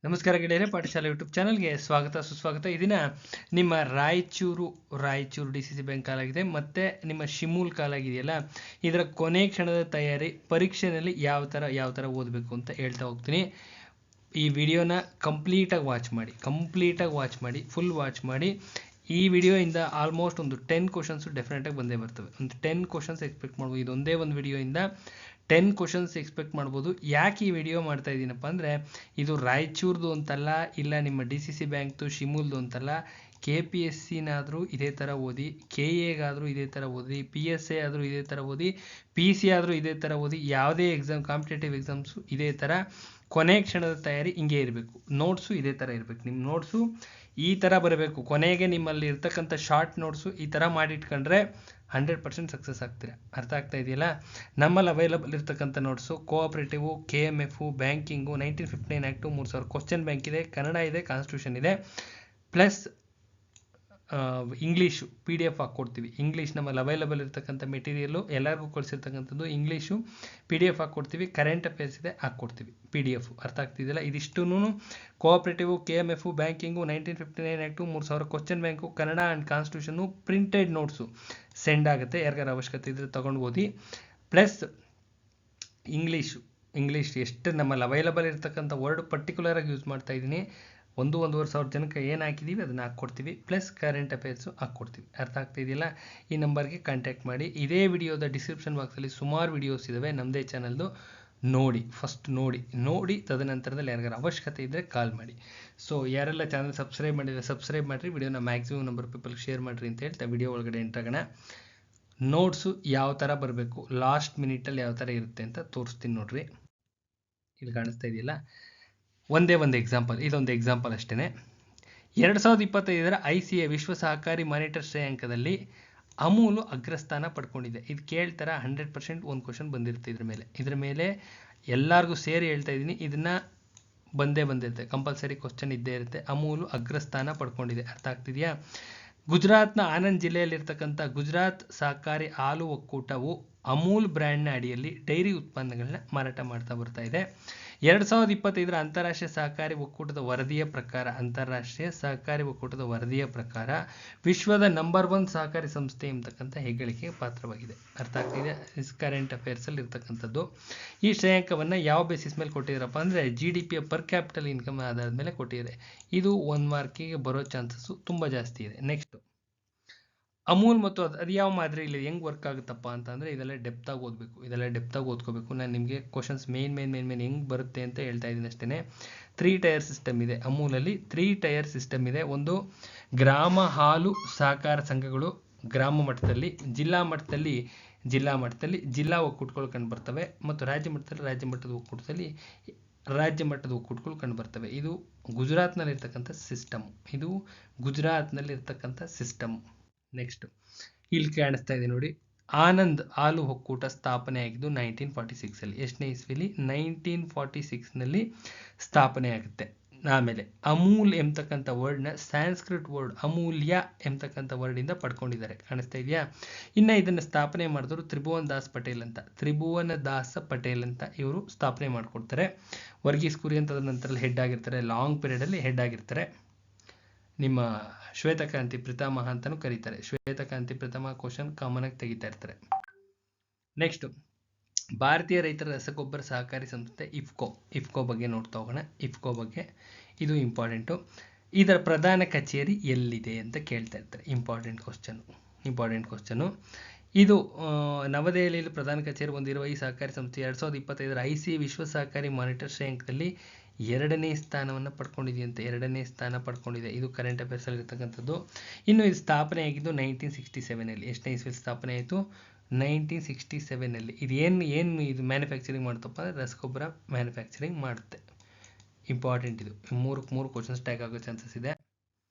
ನಮಸ್ಕಾರ ಗೆಳೆಯರೆ, ಪಾಠಶಾಲೆ ಯೂಟ್ಯೂಬ್ ಚಾನಲ್ಗೆ ಸ್ವಾಗತ ಸುಸ್ವಾಗತ. ಇದನ್ನ ನಿಮ್ಮ Raichur D C C bank ಕಾಲಾಗಿದೆ ಮತ್ತು ನಿಮ್ಮ ಶಿಮೂಲ್ ಕಾಲಾಗಿದೆಯಲ್ಲ, ಇದರ ಕೊನೆ ಕ್ಷಣದ ತಯಾರಿ ಪರೀಕ್ಷೆಯಲ್ಲಿ ಯಾವ ಥರ ಓದಬೇಕು ಅಂತ ಹೇಳ್ತಾ ಹೋಗ್ತೀನಿ. ಈ ವಿಡಿಯೋನ ಕಂಪ್ಲೀಟಾಗಿ ವಾಚ್ ಮಾಡಿ ಫುಲ್ ವಾಚ್ ಮಾಡಿ. ಈ ವಿಡಿಯೋಯಿಂದ ಆಲ್ಮೋಸ್ಟ್ ಒಂದು 10 ಕ್ವಶನ್ಸು ಡೆಫಿನೆಟಾಗಿ ಬಂದೇ ಬರ್ತವೆ. ಒಂದು 10 ಕ್ವಶನ್ಸ್ ಎಕ್ಸ್ಪೆಕ್ಟ್ ಮಾಡ್ಬೋದು. ಇದೊಂದೇ ಒಂದು ವಿಡಿಯೋಯಿಂದ 10 ಕ್ವಶನ್ಸ್ ಎಕ್ಸ್ಪೆಕ್ಟ್ ಮಾಡ್ಬೋದು. ಯಾಕೆ ಈ ವಿಡಿಯೋ ಮಾಡ್ತಾ ಇದ್ದೀನಪ್ಪ ಅಂದರೆ, ಇದು ರಾಯಚೂರ್ದು ಅಂತಲ್ಲ, ಇಲ್ಲ ನಿಮ್ಮ DCC ಬ್ಯಾಂಕ್ದು ಶಿಮೂಲ್ದು ಅಂತಲ್ಲ. KPSCನಾದರೂ ಇದೇ ಥರ ಓದಿ, KAಗಾದರೂ ಇದೇ ಥರ ಓದಿ, PSA ಆದರೂ ಇದೇ ಥರ ಓದಿ, PC ಆದರೂ ಇದೇ ಥರ ಓದಿ. ಯಾವುದೇ ಎಕ್ಸಾಮ್, ಕಾಂಪಿಟೇಟಿವ್ ಎಕ್ಸಾಮ್ಸು ಇದೇ ಥರ ಕೊನೆ ಕ್ಷಣದ ತಯಾರಿ ಹಿಂಗೆ ಇರಬೇಕು. ನೋಟ್ಸು ಇದೇ ಥರ ಇರಬೇಕು. ನಿಮ್ಮ ನೋಟ್ಸು ಈ ಥರ ಬರಬೇಕು. ಕೊನೆಗೆ ನಿಮ್ಮಲ್ಲಿ ಇರ್ತಕ್ಕಂಥ ಶಾರ್ಟ್ ನೋಟ್ಸು ಈ ಥರ ಮಾಡಿಟ್ಕೊಂಡ್ರೆ 100% ಸಕ್ಸಸ್ ಆಗ್ತೀರಾ. ಅರ್ಥ ಆಗ್ತಾ ಇದೆಯಲ್ಲ? ನಮ್ಮಲ್ಲಿ ಅವೈಲಬಲ್ ಇರ್ತಕ್ಕಂಥ notes cooperative, KMF, banking, 1959 act, 3000 question bank ಇದೆ, ಕನ್ನಡ ಇದೆ, ಕಾನ್ಸ್ಟಿಟ್ಯೂಷನ್ ಇದೆ, ಪ್ಲಸ್ ಇಂಗ್ಲೀಷು PDF ಹಾಕ್ಕೊಡ್ತೀವಿ. ಇಂಗ್ಲೀಷ್ ನಮ್ಮಲ್ಲಿ ಅವೈಲಬಲ್ ಇರ್ತಕ್ಕಂಥ ಮೆಟೀರಿಯಲ್ಲು ಎಲ್ಲರಿಗೂ ಕಳಿಸಿರ್ತಕ್ಕಂಥದ್ದು ಇಂಗ್ಲೀಷು PDF ಹಾಕ್ಕೊಡ್ತೀವಿ. ಕರೆಂಟ್ ಅಫೇರ್ಸ್ ಇದೆ, ಹಾಕ್ಕೊಡ್ತೀವಿ PDF. ಅರ್ಥ ಆಗ್ತಿದೆಯಲ್ಲ? ಇದಿಷ್ಟೂ cooperative, KMF, banking, 1959 act, 3000 question bank, Kannada and constitution printed notes send ಆಗುತ್ತೆ. ಯಾರಿಗಾರ ಅವಶ್ಯಕತೆ ಇದ್ದರೆ ತೊಗೊಂಡು ಓದಿ. ಪ್ಲಸ್ ಇಂಗ್ಲೀಷ್ ಎಷ್ಟು ನಮ್ಮಲ್ಲಿ ಅವೈಲಬಲ್ ಇರ್ತಕ್ಕಂಥ ವರ್ಡ್ ಪರ್ಟಿಕ್ಯುಲರಾಗಿ ಯೂಸ್ ಮಾಡ್ತಾ ಇದ್ದೀನಿ. 1,500 ಜನಕ್ಕೆ ಏನು ಹಾಕಿದ್ದೀವಿ ಅದನ್ನು ಹಾಕ್ಕೊಡ್ತೀವಿ. ಪ್ಲಸ್ ಕರೆಂಟ್ ಅಫೇರ್ಸು ಹಾಕ್ಕೊಡ್ತೀವಿ. ಅರ್ಥ ಆಗ್ತಿದೆಯಲ್ಲ? ಈ ನಂಬರ್ಗೆ ಕಾಂಟ್ಯಾಕ್ಟ್ ಮಾಡಿ. ಇದೇ ವಿಡಿಯೋದ ಡಿಸ್ಕ್ರಿಪ್ಷನ್ ಬಾಕ್ಸಲ್ಲಿ ಸುಮಾರು ವಿಡಿಯೋಸ್ ಇದ್ದಾವೆ ನಮ್ಮದೇ ಚಾನಲ್ದು. ಫಸ್ಟ್ ನೋಡಿ ತದನಂತರದಲ್ಲಿ ಯಾರಿಗಾರ ಅವಶ್ಯಕತೆ ಇದ್ದರೆ ಕಾಲ್ ಮಾಡಿ. ಸೊ ಯಾರೆಲ್ಲ ಚಾನಲ್ ಸಬ್ಸ್ಕ್ರೈಬ್ ಮಾಡಿದರೆ ಸಬ್ಸ್ಕ್ರೈಬ್ ಮಾಡಿರಿ. ವಿಡಿಯೋನ ಮ್ಯಾಕ್ಸಿಮಮ್ ನಂಬರ್ ಪೀಪಲ್ಗೆ ಶೇರ್ ಮಾಡಿರಿ ಅಂತ ಹೇಳ್ತಾ ವಿಡಿಯೋ ಒಳಗಡೆ ಎಂಟ್ರಾಗೋಣ. ನೋಟ್ಸು ಯಾವ ಥರ ಬರಬೇಕು, ಲಾಸ್ಟ್ ಮಿನಿಟಲ್ಲಿ ಯಾವ ಥರ ಇರುತ್ತೆ ಅಂತ ತೋರಿಸ್ತೀನಿ ನೋಡ್ರಿ. ಇಲ್ಲಿ ಕಾಣಿಸ್ತಾ ಇದೆಯಲ್ಲ, ಒಂದೇ ಒಂದು ಎಕ್ಸಾಂಪಲ್. ಇದೊಂದು ಎಕ್ಸಾಂಪಲ್ ಅಷ್ಟೇ. 2025 ICA ವಿಶ್ವ ಸಹಕಾರಿ ಮಾನಿಟರ್ ಶ್ರೇಯಾಂಕದಲ್ಲಿ ಅಮೂಲು ಅಗ್ರಸ್ಥಾನ ಪಡ್ಕೊಂಡಿದೆ. ಇದು ಕೇಳ್ತಾರೆ 100% ಒಂದು ಕ್ವಶನ್ ಬಂದಿರುತ್ತೆ ಇದ್ರ ಮೇಲೆ ಎಲ್ಲರಿಗೂ ಸೇರಿ ಹೇಳ್ತಾ ಇದ್ದೀನಿ. ಇದನ್ನು ಬಂದಿರುತ್ತೆ, ಕಂಪಲ್ಸರಿ ಕ್ವಶನ್ ಇದ್ದೇ ಇರುತ್ತೆ. ಅಮೂಲು ಅಗ್ರಸ್ಥಾನ ಪಡ್ಕೊಂಡಿದೆ. ಅರ್ಥ ಆಗ್ತಿದೆಯಾ? ಗುಜರಾತ್ನ ಆನಂದ್ ಜಿಲ್ಲೆಯಲ್ಲಿರ್ತಕ್ಕಂಥ ಗುಜರಾತ್ ಸಹಕಾರಿ ಹಾಲು ಒಕ್ಕೂಟವು ಅಮೂಲ್ ಬ್ರ್ಯಾಂಡ್ನ ಅಡಿಯಲ್ಲಿ ಡೈರಿ ಉತ್ಪನ್ನಗಳನ್ನ ಮಾರಾಟ ಮಾಡ್ತಾ ಬರ್ತಾ ಇದೆ. 2025 ಅಂತಾರಾಷ್ಟ್ರೀಯ ಸಹಕಾರಿ ಒಕ್ಕೂಟದ ವರದಿಯ ಪ್ರಕಾರ ವಿಶ್ವದ ನಂಬರ್ 1 ಸಹಕಾರಿ ಸಂಸ್ಥೆ ಎಂಬತಕ್ಕಂಥ ಹೆಗ್ಗಳಿಕೆಗೆ ಪಾತ್ರವಾಗಿದೆ. ಅರ್ಥ ಆಗ್ತಿದೆ? ಕರೆಂಟ್ ಅಫೇರ್ಸಲ್ಲಿ ಇರ್ತಕ್ಕಂಥದ್ದು. ಈ ಶ್ರೇಯಾಂಕವನ್ನು ಯಾವ ಬೇಸಿಸ್ ಮೇಲೆ ಕೊಟ್ಟಿದ್ದಾರಪ್ಪ ಅಂದರೆ, GDP ಪರ್ ಕ್ಯಾಪಿಟಲ್ ಇನ್ಕಮ್ ಆಧಾರದ ಮೇಲೆ ಕೊಟ್ಟಿದ್ದಾರೆ. ಇದು 1 ಮಾರ್ಕಿಗೆ ಬರೋ ಚಾನ್ಸಸ್ಸು ತುಂಬ ಜಾಸ್ತಿ ಇದೆ. ನೆಕ್ಸ್ಟ್ ಅಮೂಲ್ ಮತ್ತು ಅದು ಯಾವ ಮಾದರಿ ಇಲ್ಲ ಹೆಂಗೆ ವರ್ಕ್ ಆಗುತ್ತಪ್ಪ ಅಂತಂದರೆ, ಇದೆಲ್ಲ ಡೆಪ್ತಾಗಿ ಓದ್ಕೋಬೇಕು. ನಾನು ನಿಮಗೆ ಕ್ವಶನ್ಸ್ ಮೇನ್ ಹೆಂಗೆ ಬರುತ್ತೆ ಅಂತ ಹೇಳ್ತಾ ಇದ್ದೀನಿ ಅಷ್ಟೇ. 3 ಟೈರ್ ಸಿಸ್ಟಮ್ ಇದೆ ಅಮೂಲಲ್ಲಿ. 3 ಟೈರ್ ಸಿಸ್ಟಮ್ ಇದೆ. ಒಂದು ಗ್ರಾಮ ಹಾಲು ಸಹಕಾರ ಸಂಘಗಳು ಗ್ರಾಮ ಮಟ್ಟದಲ್ಲಿ, ಜಿಲ್ಲಾ ಮಟ್ಟದಲ್ಲಿ ಜಿಲ್ಲಾ ಒಕ್ಕೂಟಗಳು ಕಂಡು ಬರ್ತವೆ, ಮತ್ತು ರಾಜ್ಯ ಮಟ್ಟದ ಒಕ್ಕೂಟಗಳು ಕಂಡು ಬರ್ತವೆ. ಇದು ಗುಜರಾತ್ನಲ್ಲಿರ್ತಕ್ಕಂಥ ಸಿಸ್ಟಮ್. ನೆಕ್ಸ್ಟ್ ಇಲ್ಲಿ ಕಾಣಿಸ್ತಾ ಇದೆ ನೋಡಿ, ಆನಂದ್ ಹಾಲು ಒಕ್ಕೂಟ ಸ್ಥಾಪನೆ ಆಗಿದ್ದು 1946 ಎಷ್ಟನೇ ಇಸ್ವಿಲಿ? 1946 ಸ್ಥಾಪನೆ ಆಗುತ್ತೆ. ಆಮೇಲೆ ಅಮೂಲ್ ಎಂಬತಕ್ಕಂಥ ವರ್ಡ್ನ ಸ್ಯಾನ್ಸ್ಕ್ರಿಟ್ ವರ್ಡ್ ಅಮೂಲ್ಯ ಎಂಬತಕ್ಕಂಥ ವರ್ಡಿಂದ ಪಡ್ಕೊಂಡಿದ್ದಾರೆ. ಕಾಣಿಸ್ತಾ ಇದೆಯಾ? ಇನ್ನು ಇದನ್ನು ಸ್ಥಾಪನೆ ಮಾಡಿದವರು ತ್ರಿಭುವನ್ ದಾಸ ಪಟೇಲ್ ಅಂತ ಇವರು ಸ್ಥಾಪನೆ ಮಾಡಿಕೊಡ್ತಾರೆ. ವರ್ಗೀಸ್ ಕುರಿ ಅಂತ ನಂತರದಲ್ಲಿ ಹೆಡ್ ಆಗಿರ್ತಾರೆ. ಲಾಂಗ್ ಪೀರಿಯಡಲ್ಲಿ ಹೆಡ್ ಆಗಿರ್ತಾರೆ. ನಿಮ್ಮ ಶ್ವೇತಕಾಂತಿ ಪಿತಾಮಹ ಅಂತಲೂ ಕರೀತಾರೆ. ಶ್ವೇತಕಾಂತಿ ಪಿತಾಮಹ ಕ್ವಶನ್ ಕಾಮನ್ ಆಗಿ ತೆಗಿತಾ ಇರ್ತಾರೆ. ನೆಕ್ಸ್ಟ್ ಭಾರತೀಯ ರೈತರ ರಸಗೊಬ್ಬರ ಸಹಕಾರಿ ಸಂಸ್ಥೆ ಇಫ್ಕೋ ಬಗ್ಗೆ ನೋಡ್ತಾ ಹೋಗೋಣ. ಇಫ್ಕೋ ಬಗ್ಗೆ ಇದು ಇಂಪಾರ್ಟೆಂಟು. ಇದರ ಪ್ರಧಾನ ಕಚೇರಿ ಎಲ್ಲಿದೆ ಅಂತ ಕೇಳ್ತಾ ಇರ್ತಾರೆ. Important question. ಇದು ನವದೆಹಲಿಯಲ್ಲಿ ಪ್ರಧಾನ ಕಚೇರಿ ಹೊಂದಿರುವ ಈ ಸಹಕಾರಿ ಸಂಸ್ಥೆ 2025 ICA ವಿಶ್ವ ಸಹಕಾರಿ ಮಾನಿಟರ್ ಶ್ರೇಯಾಂಕದಲ್ಲಿ 2ನೇ ಸ್ಥಾನವನ್ನು ಪಡ್ಕೊಂಡಿದೆ. ಇದು ಕರೆಂಟ್ ಅಫೇರ್ಸಲ್ಲಿ ಇರ್ತಕ್ಕಂಥದ್ದು. ಇನ್ನು ಇದು ಸ್ಥಾಪನೆ ಆಗಿದ್ದು 1967 ಎಷ್ಟನೇ ಇಸ್ವಿಯಲ್ಲಿ ಸ್ಥಾಪನೆ ಆಯಿತು? 1967. ಇದು ಮ್ಯಾನುಫ್ಯಾಕ್ಚರಿಂಗ್ ಮಾಡುತ್ತಪ್ಪ ಅಂದರೆ ರಸಗೊಬ್ಬರ ಮ್ಯಾನುಫ್ಯಾಕ್ಚರಿಂಗ್ ಮಾಡುತ್ತೆ. ಇಂಪಾರ್ಟೆಂಟ್ ಇದು. 3 ಕ್ವಶನ್ಸ್ ಟ್ಯಾಗ್ ಆಗೋ ಚಾನ್ಸಸ್ ಇದೆ.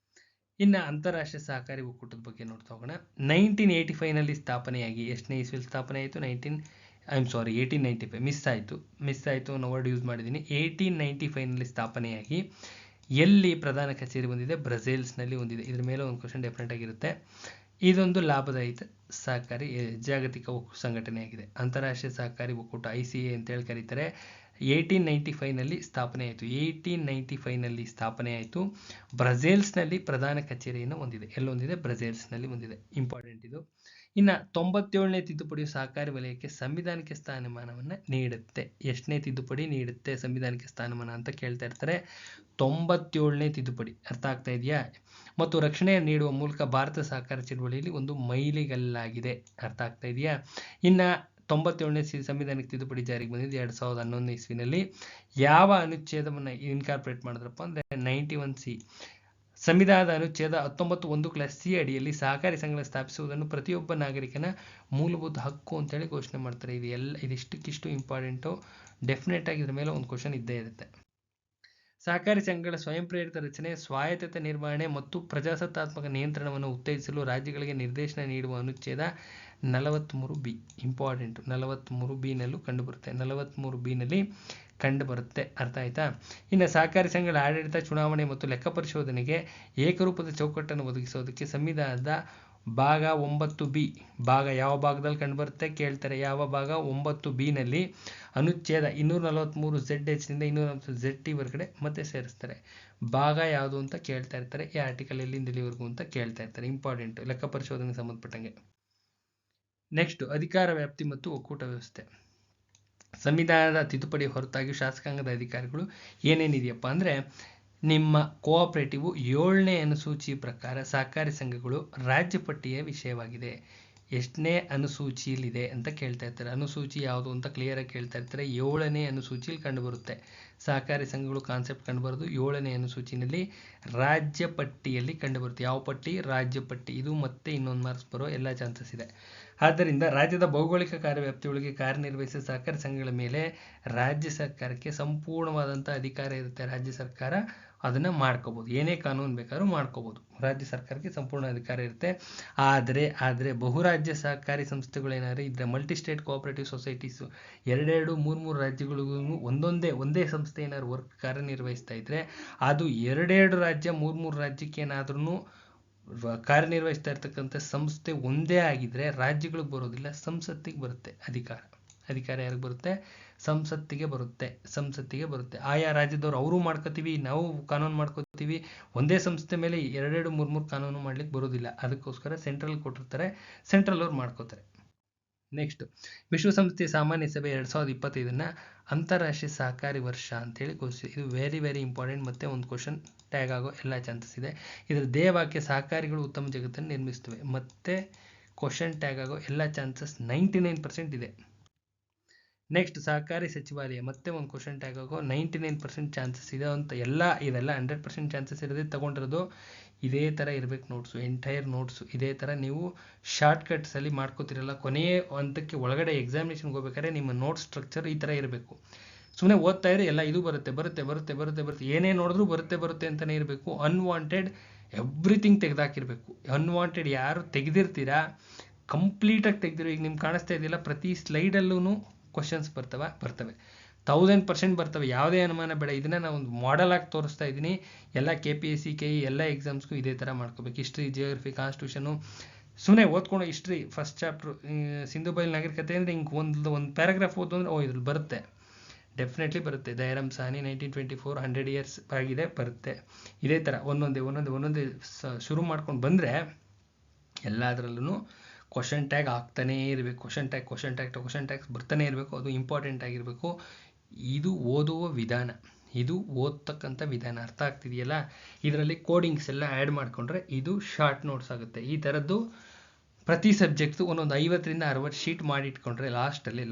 ಇನ್ನು ಅಂತಾರಾಷ್ಟ್ರೀಯ ಸಹಕಾರಿ ಒಕ್ಕೂಟದ ಬಗ್ಗೆ ನೋಡ್ತಾ ಹೋಗೋಣ. 1985 ಸ್ಥಾಪನೆಯಾಗಿ ಎಷ್ಟನೇ ಇಸ್ವಿಯಲ್ಲಿ ಸ್ಥಾಪನೆ ಆಯಿತು? 1895 ಮಿಸ್ ಆಯಿತು ಅನ್ನೋ ವರ್ಡ್ ಯೂಸ್ ಮಾಡಿದ್ದೀನಿ. 1895 ಸ್ಥಾಪನೆಯಾಗಿ ಎಲ್ಲಿ ಪ್ರಧಾನ ಕಚೇರಿ ಹೊಂದಿದೆ? ಬ್ರಸೆಲ್ಸ್ನಲ್ಲಿ ಹೊಂದಿದೆ. ಇದ್ರ ಮೇಲೆ ಒಂದು ಕ್ವಶನ್ ಡೆಫಿನೆಟ್ ಆಗಿರುತ್ತೆ. ಇದೊಂದು ಲಾಭದಾಯಕ ಸಹಕಾರಿ ಜಾಗತಿಕ ಸಂಘಟನೆಯಾಗಿದೆ. ಅಂತಾರಾಷ್ಟ್ರೀಯ ಸಹಕಾರಿ ಒಕ್ಕೂಟ ICA ಅಂತೇಳಿ ಕರೀತಾರೆ. 1895ನಲ್ಲಿ ಸ್ಥಾಪನೆ ಆಯಿತು. 1895ನಲ್ಲಿ ಸ್ಥಾಪನೆ ಆಯಿತು. ಬ್ರಸೆಲ್ಸ್ನಲ್ಲಿ ಪ್ರಧಾನ ಕಚೇರಿಯನ್ನು ಹೊಂದಿದೆ. ಎಲ್ಲೊಂದಿದೆ? ಬ್ರಸೆಲ್ಸ್ನಲ್ಲಿ ಹೊಂದಿದೆ. ಇಂಪಾರ್ಟೆಂಟ್ ಇದು. ಇನ್ನು 97ನೇ ತಿದ್ದುಪಡಿಯು ಸಹಕಾರಿ ವಲಯಕ್ಕೆ ಸಂವಿಧಾನಿಕ ಸ್ಥಾನಮಾನವನ್ನು ನೀಡುತ್ತೆ. ಎಷ್ಟನೇ ತಿದ್ದುಪಡಿ ನೀಡುತ್ತೆ ಸಂವಿಧಾನಿಕ ಸ್ಥಾನಮಾನ ಅಂತ ಕೇಳ್ತಾ ಇರ್ತಾರೆ. 97ನೇ ತಿದ್ದುಪಡಿ. ಅರ್ಥ ಆಗ್ತಾ ಇದೆಯಾ? ಮತ್ತು ರಕ್ಷಣೆ ನೀಡುವ ಮೂಲಕ ಭಾರತ ಸಹಕಾರ ಚಳವಳಿಯಲ್ಲಿ ಒಂದು ಮೈಲಿಗಲ್ಲಾಗಿದೆ. ಅರ್ಥ ಆಗ್ತಾ ಇದೆಯಾ? ಇನ್ನು 97ನೇ ಸಂವಿಧಾನಿಕ ತಿದ್ದುಪಡಿ ಜಾರಿಗೆ ಬಂದಿದ್ದು 2011 ಇಸ್ವಿನಲ್ಲಿ. ಯಾವ ಅನುಚ್ಛೇದವನ್ನು ಇನ್ಕಾರ್ಪೊರೇಟ್ ಮಾಡಿದ್ರಪ್ಪ ಅಂದರೆ 91C. ಸಂವಿಧಾನದ ಅನುಚ್ಛೇದ 19(1)C ಅಡಿಯಲ್ಲಿ ಸಹಕಾರಿ ಸಂಘ ಸ್ಥಾಪಿಸುವುದನ್ನು ಪ್ರತಿಯೊಬ್ಬ ನಾಗರಿಕನ ಮೂಲಭೂತ ಹಕ್ಕು ಅಂತೇಳಿ ಘೋಷಣೆ ಮಾಡ್ತಾರೆ. ಇದಿಷ್ಟಕ್ಕಿಷ್ಟು ಇಂಪಾರ್ಟೆಂಟು. ಡೆಫಿನೆಟ್ ಆಗಿ ಇದ್ರ ಮೇಲೆ ಒಂದು ಕ್ವಶನ್ ಇದ್ದೇ ಇರುತ್ತೆ. ಸಹಕಾರಿ ಸಂಘಗಳ ಸ್ವಯಂ ಪ್ರೇರಿತ ರಚನೆ, ಸ್ವಾಯತ್ತತೆ ನಿರ್ವಹಣೆ ಮತ್ತು ಪ್ರಜಾಸತ್ತಾತ್ಮಕ ನಿಯಂತ್ರಣವನ್ನು ಉತ್ತೇಜಿಸಲು ರಾಜ್ಯಗಳಿಗೆ ನಿರ್ದೇಶನ ನೀಡುವ ಅನುಚ್ಛೇದ 43B. ಇಂಪಾರ್ಟೆಂಟ್. 43B ನಲ್ಲೂ ಕಂಡುಬರುತ್ತೆ. 43B ಕಂಡುಬರುತ್ತೆ. ಅರ್ಥ ಆಯ್ತಾ? ಇನ್ನು ಸಹಕಾರಿ ಸಂಘಗಳ ಆಡಳಿತ, ಚುನಾವಣೆ ಮತ್ತು ಲೆಕ್ಕ ಪರಿಶೋಧನೆಗೆ ಏಕರೂಪದ ಚೌಕಟ್ಟನ್ನು ಒದಗಿಸೋದಕ್ಕೆ ಸಂವಿಧಾನದ ಭಾಗ 9B. ಭಾಗ ಯಾವ ಭಾಗದಲ್ಲಿ ಕಂಡುಬರುತ್ತೆ ಕೇಳ್ತಾರೆ. ಯಾವ ಭಾಗ? 9B ಅನುಚ್ಛೇದ 243ZH ನಿಂದ 240ZT ವರೆಗಡೆ ಮತ್ತೆ ಸೇರಿಸ್ತಾರೆ. ಭಾಗ ಯಾವುದು ಅಂತ ಕೇಳ್ತಾ ಇರ್ತಾರೆ. ಈ ಆರ್ಟಿಕಲ್ ಎಲ್ಲಿಂದ ಎಲ್ಲಿವರೆಗೂ ಅಂತ ಕೇಳ್ತಾ ಇರ್ತಾರೆ. ಇಂಪಾರ್ಟೆಂಟ್, ಲೆಕ್ಕ ಪರಿಶೋಧನೆಗೆ ಸಂಬಂಧಪಟ್ಟಂಗೆ. ನೆಕ್ಸ್ಟ್, ಅಧಿಕಾರ ವ್ಯಾಪ್ತಿ ಮತ್ತು ಒಕ್ಕೂಟ ವ್ಯವಸ್ಥೆ. ಸಂವಿಧಾನದ ತಿದ್ದುಪಡಿ ಹೊರತಾಗಿ ಶಾಸಕಾಂಗದ ಅಧಿಕಾರಿಗಳು ಏನೇನಿದೆಯಪ್ಪ ಅಂದರೆ, ನಿಮ್ಮ ಕೋಆಪರೇಟಿವ್ 7ನೇ ಅನುಸೂಚಿ ಪ್ರಕಾರ ಸಹಕಾರಿ ಸಂಘಗಳು ರಾಜ್ಯ ಪಟ್ಟಿಯ ವಿಷಯವಾಗಿದೆ. ಎಷ್ಟನೇ ಅನುಸೂಚಿಯಲ್ಲಿದೆ ಅಂತ ಕೇಳ್ತಾ ಇರ್ತಾರೆ. ಅನುಸೂಚಿ ಯಾವುದು ಅಂತ ಕ್ಲಿಯರಾಗಿ ಕೇಳ್ತಾ ಇರ್ತಾರೆ. 7ನೇ ಅನುಸೂಚಿಯಲ್ಲಿ ಕಂಡುಬರುತ್ತೆ. ಸಹಕಾರಿ ಸಂಘಗಳು ಕಾನ್ಸೆಪ್ಟ್ ಕಂಡುಬರೋದು 7ನೇ ಅನುಸೂಚಿನಲ್ಲಿ ರಾಜ್ಯ ಪಟ್ಟಿಯಲ್ಲಿ ಕಂಡುಬರುತ್ತೆ. ಯಾವ ಪಟ್ಟಿ? ರಾಜ್ಯ ಪಟ್ಟಿ. ಇದು ಮತ್ತೆ ಇನ್ನೊಂದು ಮಾರ್ಕ್ಸ್ ಬರೋ ಎಲ್ಲ ಚಾನ್ಸಸ್ ಇದೆ. ಆದ್ದರಿಂದ ರಾಜ್ಯದ ಭೌಗೋಳಿಕ ಕಾರ್ಯವ್ಯಾಪ್ತಿಯೊಳಗೆ ಕಾರ್ಯನಿರ್ವಹಿಸಿದ ಸಹಕಾರಿ ಸಂಘಗಳ ಮೇಲೆ ರಾಜ್ಯ ಸರ್ಕಾರಕ್ಕೆ ಸಂಪೂರ್ಣವಾದಂಥ ಅಧಿಕಾರ ಇರುತ್ತೆ. ರಾಜ್ಯ ಸರ್ಕಾರ ಅದನ್ನು ಮಾಡ್ಕೋಬೋದು. ಏನೇ ಕಾನೂನು ಬೇಕಾದ್ರೂ ಮಾಡ್ಕೋಬೋದು. ರಾಜ್ಯ ಸರ್ಕಾರಕ್ಕೆ ಸಂಪೂರ್ಣ ಅಧಿಕಾರ ಇರುತ್ತೆ. ಆದರೆ ಬಹುರಾಜ್ಯ ಸಹಕಾರಿ ಸಂಸ್ಥೆಗಳು ಏನಾದ್ರು ಇದ್ರೆ, ಮಲ್ಟಿ ಸ್ಟೇಟ್ ಕೋಆಪರೇಟಿವ್ ಸೊಸೈಟೀಸು 2, 3 ರಾಜ್ಯಗಳಿಗೂ ಒಂದೇ ಸಂಸ್ಥೆ ಏನಾದ್ರು ಕಾರ್ಯನಿರ್ವಹಿಸ್ತಾ ಇದ್ರೆ, ಅದು 2 ರಾಜ್ಯ 3 ರಾಜ್ಯಕ್ಕೆ ಏನಾದ್ರೂ ಕಾರ್ಯನಿರ್ವಹಿಸ್ತಾ ಇರ್ತಕ್ಕಂಥ ಸಂಸ್ಥೆ ಒಂದೇ ಆಗಿದ್ರೆ ರಾಜ್ಯಗಳಿಗೆ ಬರೋದಿಲ್ಲ, ಸಂಸತ್ತಿಗೆ ಬರುತ್ತೆ ಅಧಿಕಾರ. ಯಾರಿಗೆ ಬರುತ್ತೆ? ಸಂಸತ್ತಿಗೆ ಬರುತ್ತೆ. ಆಯಾ ರಾಜ್ಯದವ್ರು ಅವರು ಮಾಡ್ಕೋತೀವಿ, ನಾವು ಕಾನೂನು ಮಾಡ್ಕೋತೀವಿ. ಒಂದೇ ಸಂಸ್ಥೆ ಮೇಲೆ 2, 3 ಕಾನೂನು ಮಾಡ್ಲಿಕ್ಕೆ ಬರೋದಿಲ್ಲ. ಅದಕ್ಕೋಸ್ಕರ ಸೆಂಟ್ರಲ್ ಕೊಟ್ಟಿರ್ತಾರೆ, ಸೆಂಟ್ರಲ್ ಅವ್ರು ಮಾಡ್ಕೋತಾರೆ. ನೆಕ್ಸ್ಟ್, ವಿಶ್ವಸಂಸ್ಥೆಯ ಸಾಮಾನ್ಯ ಸಭೆ 2025 ಅಂತಾರಾಷ್ಟ್ರೀಯ ಸಹಕಾರಿ ವರ್ಷ ಅಂತೇಳಿ ಘೋಷಿಸಿದೆ. ಇದು ವೆರಿ ವೆರಿ ಇಂಪಾರ್ಟೆಂಟ್. ಮತ್ತೆ ಒಂದು ಕ್ವಶನ್ ಟ್ಯಾಗ್ ಆಗೋ ಎಲ್ಲ ಚಾನ್ಸಸ್ ಇದೆ. ಇದರ ಧ್ಯೇಯವಾಕ್ಯ ಸಹಕಾರಿಗಳು ಉತ್ತಮ ಜಗತ್ತನ್ನು ನಿರ್ಮಿಸುತ್ತವೆ. ಮತ್ತೆ ಕ್ವಶನ್ ಟ್ಯಾಗ್ ಆಗೋ ಎಲ್ಲ ಚಾನ್ಸಸ್ 99% ಇದೆ. ನೆಕ್ಸ್ಟ್, ಸಹಕಾರಿ ಸಚಿವಾಲಯ. ಮತ್ತೆ ಒಂದು ಕ್ವಶನ್ ಟ್ಯಾಗ್ ಆಗೋ 99% ಚಾನ್ಸಸ್ ಇದೆ ಅಂತ. ಇದೆಲ್ಲ 100% ಚಾನ್ಸಸ್ ಇರೋದೇ ತಗೊಂಡಿರೋದು. ಇದೇ ಥರ ಇರಬೇಕು ನೋಟ್ಸು, ಎಂಟೈರ್ ನೋಟ್ಸು ಇದೇ ಥರ ನೀವು ಶಾರ್ಟ್ಕಟ್ಸಲ್ಲಿ ಮಾಡ್ಕೋತಿರಲ್ಲ. ಕೊನೆಯ ಹಂತಕ್ಕೆ ಒಳಗಡೆ ಎಕ್ಸಾಮಿನೇಷನ್ಗೆ ಹೋಗ್ಬೇಕಾದ್ರೆ ನಿಮ್ಮ ನೋಟ್ ಸ್ಟ್ರಕ್ಚರ್ ಈ ಥರ ಇರಬೇಕು. ಸುಮ್ಮನೆ ಓದ್ತಾ ಇದ್ರೆ ಎಲ್ಲ ಇದು ಬರುತ್ತೆ ಏನೇ ನೋಡಿದ್ರೂ ಬರುತ್ತೆ ಅಂತಲೇ ಇರಬೇಕು. Unwanted everything ತೆಗೆದಾಕಿರ್ಬೇಕು. ಅನ್ವಾಂಟೆಡ್ ಯಾರು ತೆಗೆದಿರ್ತೀರಾ ಕಂಪ್ಲೀಟಾಗಿ ತೆಗೆದಿರೋ. ಈಗ ನಿಮ್ಗೆ ಕಾಣಿಸ್ತಾ ಇದೆಯಲ್ಲ, ಪ್ರತಿ ಸ್ಲೈಡಲ್ಲೂ ಕ್ವಶನ್ಸ್ ಬರ್ತವೆ 1000% ಬರ್ತವೆ. ಯಾವುದೇ ಅನುಮಾನ ಬೇಡ. ಇದನ್ನು ನಾನು ಒಂದು ಮಾಡೆಲ್ ಆಗಿ ತೋರಿಸ್ತಾ ಇದ್ದೀನಿ. ಎಲ್ಲ KPSC KE ಎಲ್ಲ ಎಕ್ಸಾಮ್ಸ್ಗೂ ಇದೇ ಥರ ಮಾಡ್ಕೋಬೇಕು. ಹಿಸ್ಟ್ರಿ, ಜಿಯೋಗ್ರಫಿ, ಕಾನ್ಸ್ಟಿಟ್ಯೂಷನು ಸುಮ್ಮನೆ ಓದ್ಕೊಂಡು ಹಿಸ್ಟ್ರಿ ಫಸ್ಟ್ ಚಾಪ್ಟ್ರು ಸಿಂಧು ಬಯಲು ನಾಗರಿಕತೆ ಅಂದರೆ ಹಿಂಗೆ ಒಂದು ಪ್ಯಾರಾಗ್ರಾಫ್ ಓದು ಅಂದರೆ ಇದ್ರಲ್ಲಿ ಬರುತ್ತೆ. ಡೆಫಿನೆಟ್ಲಿ ಬರುತ್ತೆ. ದಯಾರಾಮ್ ಸಾಹನಿ 1924 100 years ಆಗಿದೆ, ಬರುತ್ತೆ. ಇದೇ ಥರ ಒಂದೊಂದೇ ಶುರು ಮಾಡ್ಕೊಂಡು ಬಂದರೆ ಎಲ್ಲದರಲ್ಲೂ ಕ್ವಶನ್ ಟ್ಯಾಗ್ ಆಗ್ತಾನೇ ಇರಬೇಕು. ಕ್ವಶನ್ ಟ್ಯಾಗ್ಸ್ ಬರ್ತಾನೆ ಇರಬೇಕು. ಅದು ಇಂಪಾರ್ಟೆಂಟ್ ಆಗಿರಬೇಕು. ಇದು ಓದುವ ವಿಧಾನ, ಇದು ಓದ್ತಕ್ಕಂಥ ವಿಧಾನ. ಅರ್ಥ ಆಗ್ತಿದೆಯಲ್ಲ? ಇದರಲ್ಲಿ ಕೋಡಿಂಗ್ಸ್ ಎಲ್ಲ ಆ್ಯಡ್ ಮಾಡಿಕೊಂಡ್ರೆ ಇದು ಶಾರ್ಟ್ ನೋಟ್ಸ್ ಆಗುತ್ತೆ. ಈ ಥರದ್ದು ಪ್ರತಿ ಸಬ್ಜೆಕ್ಟ್ದು ಒಂದೊಂದು 50ರಿಂದ 60 ಶೀಟ್ ಮಾಡಿಟ್ಕೊಂಡ್ರೆ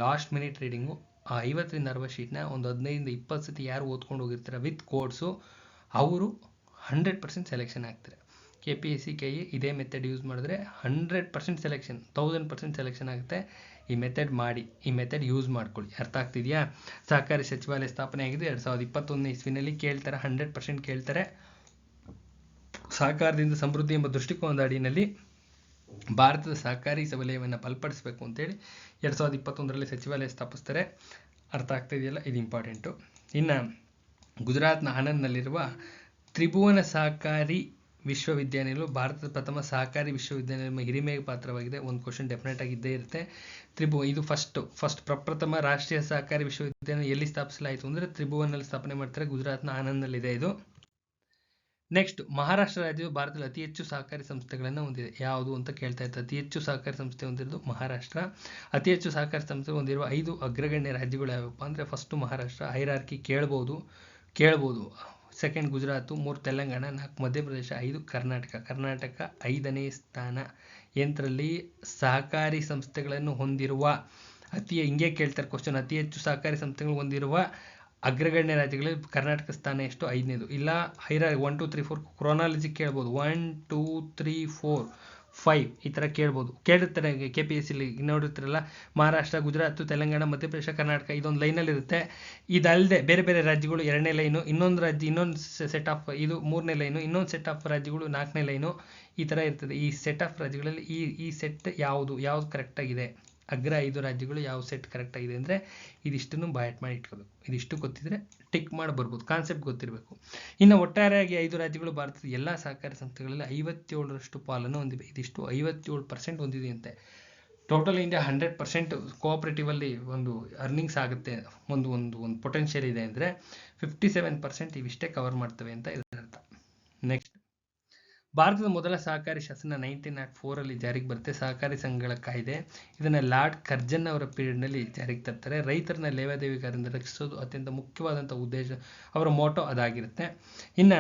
ಲಾಸ್ಟ್ ಮಿನಿಟ್ ರೀಡಿಂಗು ಆ 50ರಿಂದ 60 ಶೀಟ್ನ ಒಂದು 15ರಿಂದ 20 ಸತಿ ಯಾರು ಓದ್ಕೊಂಡು ಹೋಗಿರ್ತಾರೆ ವಿತ್ ಕೋಡ್ಸು, ಅವರು 100% ಸೆಲೆಕ್ಷನ್ ಆಗ್ತಾರೆ. KPSC KE ಇದೇ ಮೆಥಡ್ ಯೂಸ್ ಮಾಡಿದ್ರೆ 100% ಸೆಲೆಕ್ಷನ್, 1000% ಸೆಲೆಕ್ಷನ್ ಆಗುತ್ತೆ. ಈ ಮೆಥಡ್ ಮಾಡಿ, ಈ ಮೆಥಡ್ ಯೂಸ್ ಮಾಡ್ಕೊಳ್ಳಿ. ಅರ್ಥ ಆಗ್ತಿದೆಯಾ? ಸಹಕಾರಿ ಸಚಿವಾಲಯ ಸ್ಥಾಪನೆ ಆಗಿದೆ 2021 ಇಸ್ವಿನಲ್ಲಿ. ಕೇಳ್ತಾರೆ, 100% ಕೇಳ್ತಾರೆ. ಸಹಕಾರದಿಂದ ಸಮೃದ್ಧಿ ಎಂಬ ದೃಷ್ಟಿಕೋನದ ಅಡಿಯಲ್ಲಿ ಭಾರತದ ಸಹಕಾರಿ ವಲಯವನ್ನು ಬಲಪಡಿಸಬೇಕು ಅಂತೇಳಿ 2021ರಲ್ಲಿ ಸಚಿವಾಲಯ ಸ್ಥಾಪಿಸ್ತಾರೆ. ಅರ್ಥ ಆಗ್ತಿದೆಯಲ್ಲ? ಇದು ಇಂಪಾರ್ಟೆಂಟು. ಇನ್ನು ಗುಜರಾತ್ನ ಆನಂದ್ನಲ್ಲಿರುವ ತ್ರಿಭುವನ ಸಹಕಾರಿ ವಿಶ್ವವಿದ್ಯಾನಿಲಯಗಳು ಭಾರತದ ಪ್ರಥಮ ಸಹಕಾರಿ ವಿಶ್ವವಿದ್ಯಾನಿಲಯ ಹಿರಿಮೆಗೆ ಪಾತ್ರವಾಗಿದೆ. ಒಂದು ಕ್ವಶನ್ ಡೆಫಿನೆಟ್ ಆಗಿ ಇದ್ದೇ ಇರುತ್ತೆ. ಇದು ಫಸ್ಟ್ ಪ್ರಪ್ರಥಮ ರಾಷ್ಟ್ರೀಯ ಸಹಕಾರಿ ವಿಶ್ವವಿದ್ಯಾನಿಲಯ ಎಲ್ಲಿ ಸ್ಥಾಪಿಸಲಾಯಿತು ಅಂದರೆ ತ್ರಿಭುವನಲ್ಲಿ ಸ್ಥಾಪನೆ ಮಾಡ್ತಾರೆ, ಗುಜರಾತ್ನ ಆನಂದ್ನಲ್ಲಿದೆ ಇದು. ನೆಕ್ಸ್ಟ್, ಮಹಾರಾಷ್ಟ್ರ ರಾಜ್ಯವು ಭಾರತದಲ್ಲಿ ಅತಿ ಹೆಚ್ಚು ಸಹಕಾರಿ ಸಂಸ್ಥೆಗಳನ್ನು ಹೊಂದಿದೆ. ಯಾವುದು ಅಂತ ಕೇಳ್ತಾ ಇತ್ತು. ಅತಿ ಹೆಚ್ಚು ಸಹಕಾರಿ ಸಂಸ್ಥೆ ಹೊಂದಿರೋದು ಮಹಾರಾಷ್ಟ್ರ. ಅತಿ ಹೆಚ್ಚು ಸಹಕಾರಿ ಸಂಸ್ಥೆ ಹೊಂದಿರುವ 5 ಅಗ್ರಗಣ್ಯ ರಾಜ್ಯಗಳು ಯಾವಪ್ಪ ಅಂದರೆ ಫಸ್ಟ್ ಮಹಾರಾಷ್ಟ್ರ, ಹೈರಾರ್ಕಿ ಕೇಳ್ಬೋದು. ಸೆಕೆಂಡ್ ಗುಜರಾತ್, 3 ತೆಲಂಗಾಣ, 4 ಮಧ್ಯಪ್ರದೇಶ, 5 ಕರ್ನಾಟಕ 5ನೇ ಸ್ಥಾನ. ಎಂತರಲ್ಲಿ ಸಹಕಾರಿ ಸಂಸ್ಥೆಗಳನ್ನು ಹೊಂದಿರುವ ಹಿಂಗೆ ಕೇಳ್ತಾರೆ ಕ್ವಶನ್, ಅತಿ ಹೆಚ್ಚು ಸಹಕಾರಿ ಸಂಸ್ಥೆಗಳು ಹೊಂದಿರುವ ಅಗ್ರಗಣ್ಯ ರಾಜ್ಯಗಳಲ್ಲಿ ಕರ್ನಾಟಕ ಸ್ಥಾನ ಎಷ್ಟು? 5ನೇದು. ಇಲ್ಲ 1 2 3 4 ಕ್ರೋನಾಲಜಿ ಕೇಳ್ಬೋದು. 1 2 3 4 5 ಈ ಥರ ಕೇಳ್ಬೋದು. ಕೇಳಿರ್ತಾರೆ KPSC ನೋಡಿರ್ತಾರಲ್ಲ, ಮಹಾರಾಷ್ಟ್ರ, ಗುಜರಾತ್, ತೆಲಂಗಾಣ, ಮಧ್ಯಪ್ರದೇಶ, ಕರ್ನಾಟಕ ಇದೊಂದು ಲೈನಲ್ಲಿ ಇರುತ್ತೆ. ಇದಲ್ಲದೆ ಬೇರೆ ಬೇರೆ ರಾಜ್ಯಗಳು 2ನೇ ಲೈನು, ಇನ್ನೊಂದು ರಾಜ್ಯ ಇನ್ನೊಂದು ಸೆಟ್ ಆಫ್, ಇದು 3ನೇ ಲೈನು, ಇನ್ನೊಂದು ಸೆಟ್ ಆಫ್ ರಾಜ್ಯಗಳು 4ನೇ ಲೈನು, ಈ ಥರ ಇರ್ತದೆ. ಈ ಸೆಟ್ ಆಫ್ ರಾಜ್ಯಗಳಲ್ಲಿ ಈ ಸೆಟ್ ಯಾವುದು ಕರೆಕ್ಟಾಗಿದೆ, ಅಗ್ರ 5 ರಾಜ್ಯಗಳು ಯಾವ ಸೆಟ್ ಕರೆಕ್ಟ್ ಆಗಿದೆ ಅಂದರೆ ಇದಿಷ್ಟನ್ನು ಬಾಯಟ್ ಮಾಡಿ ಇಟ್ಕೋಬೇಕು. ಇದಿಷ್ಟು ಗೊತ್ತಿದ್ರೆ ಟಿಕ್ ಮಾಡಿ ಬರ್ಬೋದು, ಕಾನ್ಸೆಪ್ಟ್ ಗೊತ್ತಿರಬೇಕು. ಇನ್ನು ಒಟ್ಟಾರೆಯಾಗಿ 5 ರಾಜ್ಯಗಳು ಭಾರತದ ಎಲ್ಲ ಸಹಕಾರಿ ಸಂಸ್ಥೆಗಳಲ್ಲಿ 57ರಷ್ಟು ಪಾಲನ್ನು ಹೊಂದಿವೆ. ಇದಿಷ್ಟು 57% ಹೊಂದಿದೆ ಅಂತೆ. ಟೋಟಲ್ ಇಂಡಿಯಾ 100% ಕೋಆಪರೇಟಿವ್ ಅಲ್ಲಿ ಒಂದು ಅರ್ನಿಂಗ್ಸ್ ಆಗುತ್ತೆ, ಒಂದು ಪೊಟೆನ್ಷಿಯಲ್ ಇದೆ ಅಂದರೆ 57% ಇವಿಷ್ಟೇ ಕವರ್ ಮಾಡ್ತವೆ ಅಂತ ಇದರ ಅರ್ಥ. ನೆಕ್ಸ್ಟ್, ಭಾರತದ ಮೊದಲ ಸಹಕಾರಿ ಶಾಸನ 1904 ಜಾರಿಗೆ ಬರುತ್ತೆ, ಸಹಕಾರಿ ಸಂಘಗಳ ಕಾಯ್ದೆ. ಇದನ್ನು ಲಾರ್ಡ್ ಕರ್ಜನ್ ಅವರ ಪೀರಿಯಡ್ನಲ್ಲಿ ಜಾರಿಗೆ ತರ್ತಾರೆ. ರೈತರನ್ನ ಲೇವಾದೇವಿಗಾರರಿಂದ ರಕ್ಷಿಸೋದು ಅತ್ಯಂತ ಮುಖ್ಯವಾದಂಥ ಉದ್ದೇಶ, ಅವರ ಮೋಟೋ ಅದಾಗಿರುತ್ತೆ. ಇನ್ನು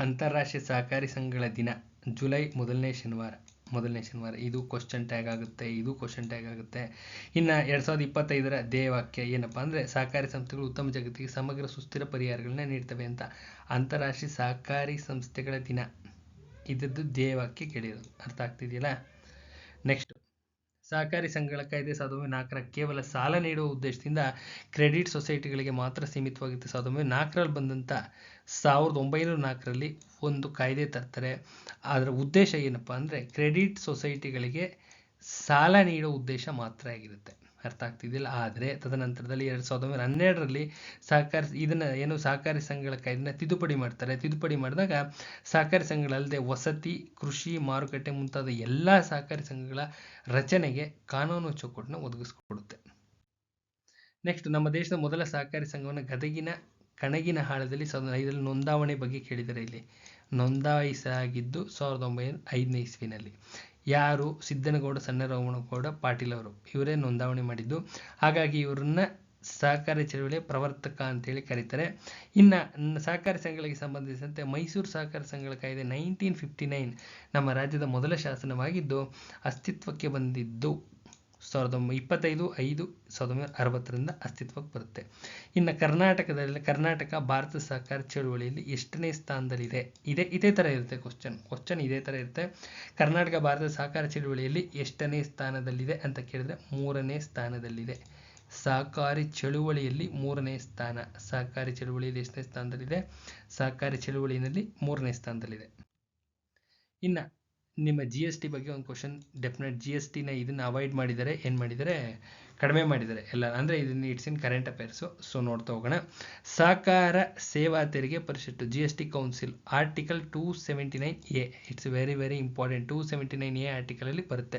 ಅಂತಾರಾಷ್ಟ್ರೀಯ ಸಹಕಾರಿ ಸಂಘಗಳ ದಿನ ಜುಲೈ ಮೊದಲನೇ ಶನಿವಾರ. ಇದು ಕ್ವಶನ್ ಟ್ಯಾಗ್ ಆಗುತ್ತೆ. ಇನ್ನು 2025ರ ಧ್ಯೇಯವಾಕ್ಯ ಏನಪ್ಪ ಅಂದರೆ ಸಹಕಾರಿ ಸಂಸ್ಥೆಗಳು ಉತ್ತಮ ಜಗತ್ತಿಗೆ ಸಮಗ್ರ ಸುಸ್ಥಿರ ಪರಿಹಾರಗಳನ್ನ ನೀಡ್ತವೆ ಅಂತ. ಅಂತಾರಾಷ್ಟ್ರೀಯ ಸಹಕಾರಿ ಸಂಸ್ಥೆಗಳ ದಿನ ಇದದ್ದು ಧ್ಯೇಯವಾಕ್ಯ ಕೇಳಿರೋದು, ಅರ್ಥ ಆಗ್ತಿದೆಯಲ್ಲ. ನೆಕ್ಸ್ಟ್, ಸಹಕಾರಿ ಸಂಘಗಳ ಕಾಯ್ದೆ 1904 ಕೇವಲ ಸಾಲ ನೀಡುವ ಉದ್ದೇಶದಿಂದ ಕ್ರೆಡಿಟ್ ಸೊಸೈಟಿಗಳಿಗೆ ಮಾತ್ರ ಸೀಮಿತವಾಗಿತ್ತು. 1904ರಲ್ಲಿ ಬಂದಂಥ 1904ರಲ್ಲಿ ಒಂದು ಕಾಯ್ದೆ ತರ್ತಾರೆ. ಅದರ ಉದ್ದೇಶ ಏನಪ್ಪ ಅಂದರೆ ಕ್ರೆಡಿಟ್ ಸೊಸೈಟಿಗಳಿಗೆ ಸಾಲ ನೀಡೋ ಉದ್ದೇಶ ಮಾತ್ರ ಆಗಿರುತ್ತೆ, ಅರ್ಥ ಆಗ್ತಿದೆಯಲ್ಲ. ಆದರೆ ತದನಂತರದಲ್ಲಿ 1912ರಲ್ಲಿ ಸಹಕಾರಿ ಸಂಘಗಳ ಕಾಯ್ದೆನ ತಿದ್ದುಪಡಿ ಮಾಡ್ತಾರೆ. ತಿದ್ದುಪಡಿ ಮಾಡಿದಾಗ ಸಹಕಾರಿ ಸಂಘಗಳಲ್ಲದೆ ವಸತಿ, ಕೃಷಿ, ಮಾರುಕಟ್ಟೆ ಮುಂತಾದ ಎಲ್ಲ ಸಹಕಾರಿ ಸಂಘಗಳ ರಚನೆಗೆ ಕಾನೂನು ಚೌಕಟ್ಟನ್ನು ಒದಗಿಸಿಕೊಡುತ್ತೆ. ನೆಕ್ಸ್ಟ್, ನಮ್ಮ ದೇಶದ ಮೊದಲ ಸಹಕಾರಿ ಸಂಘವನ್ನು ಗದಗಿನ ಕಣಗಿನಹಾಳದಲ್ಲಿ 1905ರಲ್ಲಿ ನೋಂದಾವಣೆ ಬಗ್ಗೆ ಕೇಳಿದರೆ ಇಲ್ಲಿ ನೋಂದಾಯಿಸಲಾಗಿದ್ದು 1905ನೇ ಇಸ್ವಿನಲ್ಲಿ. ಯಾರು? ಸಿದ್ದನಗೌಡ ಸಣ್ಣರಾಮನಗೌಡ ಪಾಟೀಲ್ ಅವರು, ಇವರೇ ನೋಂದಾವಣೆ ಮಾಡಿದ್ದು. ಹಾಗಾಗಿ ಇವರನ್ನ ಸಹಕಾರಿ ಚಳವಳಿಯ ಪ್ರವರ್ತಕ ಅಂತೇಳಿ ಕರೀತಾರೆ. ಇನ್ನು ಸಹಕಾರಿ ಸಂಘಗಳಿಗೆ ಸಂಬಂಧಿಸಿದಂತೆ ಮೈಸೂರು ಸಹಕಾರಿ ಸಂಘಗಳ ಕಾಯ್ದೆ 1959 ನಮ್ಮ ರಾಜ್ಯದ ಮೊದಲ ಶಾಸನವಾಗಿದ್ದು ಅಸ್ತಿತ್ವಕ್ಕೆ ಬಂದಿದ್ದು 25/5/1960ರಿಂದ ಅಸ್ತಿತ್ವಕ್ಕೆ ಬರುತ್ತೆ. ಇನ್ನು ಕರ್ನಾಟಕ ಭಾರತ ಸಹಕಾರಿ ಚಳುವಳಿಯಲ್ಲಿ ಎಷ್ಟನೇ ಸ್ಥಾನದಲ್ಲಿದೆ? ಇದೇ ಥರ ಇರುತ್ತೆ ಕ್ವಶನ್ ಇದೇ ಥರ ಇರುತ್ತೆ. ಕರ್ನಾಟಕ ಭಾರತ ಸಹಕಾರಿ ಚಳುವಳಿಯಲ್ಲಿ ಎಷ್ಟನೇ ಸ್ಥಾನದಲ್ಲಿದೆ ಅಂತ ಕೇಳಿದ್ರೆ 3ನೇ ಸ್ಥಾನದಲ್ಲಿದೆ. ಸಹಕಾರಿ ಚಳುವಳಿಯಲ್ಲಿ 3ನೇ ಸ್ಥಾನ. ಸಹಕಾರಿ ಚಳುವಳಿಯಲ್ಲಿ ಎಷ್ಟನೇ ಸ್ಥಾನದಲ್ಲಿದೆ? ಸಹಕಾರಿ ಚಳುವಳಿಯಲ್ಲಿ 3ನೇ ಸ್ಥಾನದಲ್ಲಿದೆ. ಇನ್ನು ನಿಮ್ಮ GST ಬಗ್ಗೆ ಒಂದು ಕ್ವಶನ್ ಡೆಫಿನೆಟ್. GSTನ ಇದನ್ನು ಅವಾಯ್ಡ್ ಮಾಡಿದ್ದಾರೆ, ಏನು ಮಾಡಿದ್ದಾರೆ? ಕಡಿಮೆ ಮಾಡಿದ್ದಾರೆ ಎಲ್ಲ. ಅಂದರೆ ಇದನ್ನು it's in current affairs. So ನೋಡ್ತಾ ಹೋಗೋಣ. ಸಹಕಾರ ಸೇವಾ ತೆರಿಗೆ ಪರಿಷತ್ತು GST council article 279A, it's very very important. 279A ಆರ್ಟಿಕಲಲ್ಲಿ ಬರುತ್ತೆ.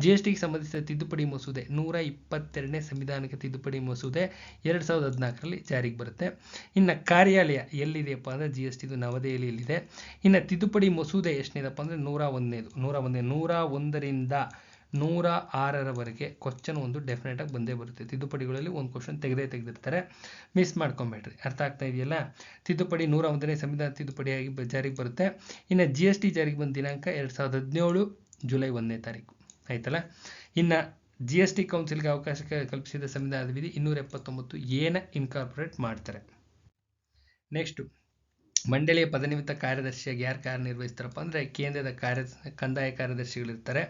GSTಗೆ ಸಂಬಂಧಿಸಿದ ತಿದ್ದುಪಡಿ ಮಸೂದೆ 122ನೇ ಸಂವಿಧಾನಕ್ಕೆ ತಿದ್ದುಪಡಿ ಮಸೂದೆ 2014ರಲ್ಲಿ ಜಾರಿಗೆ ಬರುತ್ತೆ. ಇನ್ನು ಕಾರ್ಯಾಲಯ ಎಲ್ಲಿದೆಯಪ್ಪ ಅಂದರೆ GSTದು ನವದೆಹಲಿಯಲ್ಲಿದೆ. ಇನ್ನು ತಿದ್ದುಪಡಿ ಮಸೂದೆ ಎಷ್ಟನೇದಪ್ಪ ಅಂದರೆ 101ರಿಂದ 106ರವರೆಗೆ ಕ್ವಶನ್ ಒಂದು ಡೆಫಿನೆಟ್ ಆಗಿ ಬಂದೇ ಬರುತ್ತೆ. ತಿದ್ದುಪಡಿಗಳಲ್ಲಿ ಒಂದು ಕ್ವಶನ್ ತೆಗೆದಿರ್ತಾರೆ, ಮಿಸ್ ಮಾಡ್ಕೊಂಬೇಡ್ರಿ, ಅರ್ಥ ಆಗ್ತಾ ಇದೆಯಲ್ಲ. ತಿದ್ದುಪಡಿ 101ನೇ ಸಂವಿಧಾನ ತಿದ್ದುಪಡಿಯಾಗಿ ಜಾರಿಗೆ ಬರುತ್ತೆ. ಇನ್ನು GST ಜಾರಿಗೆ ಬಂದ ದಿನಾಂಕ 2017 ಜುಲೈ 1ನೇ ತಾರೀಕು ಆಯ್ತಲ್ಲ. ಇನ್ನು GST ಕೌನ್ಸಿಲ್ಗೆ ಅವಕಾಶ ಕಲ್ಪಿಸಿದ ಸಂವಿಧಾನದ ವಿಧಿ 279A ಇನ್ಕಾರ್ಪೊರೇಟ್ ಮಾಡ್ತಾರೆ. ನೆಕ್ಸ್ಟ್, ಮಂಡಳಿಯ ಪದನಿಮಿತ್ತ ಕಾರ್ಯದರ್ಶಿಯಾಗಿ ಯಾರು ಕಾರ್ಯನಿರ್ವಹಿಸ್ತಾರಪ್ಪ ಅಂದರೆ ಕೇಂದ್ರದ ಕಂದಾಯ ಕಾರ್ಯದರ್ಶಿಗಳಿರ್ತಾರೆ.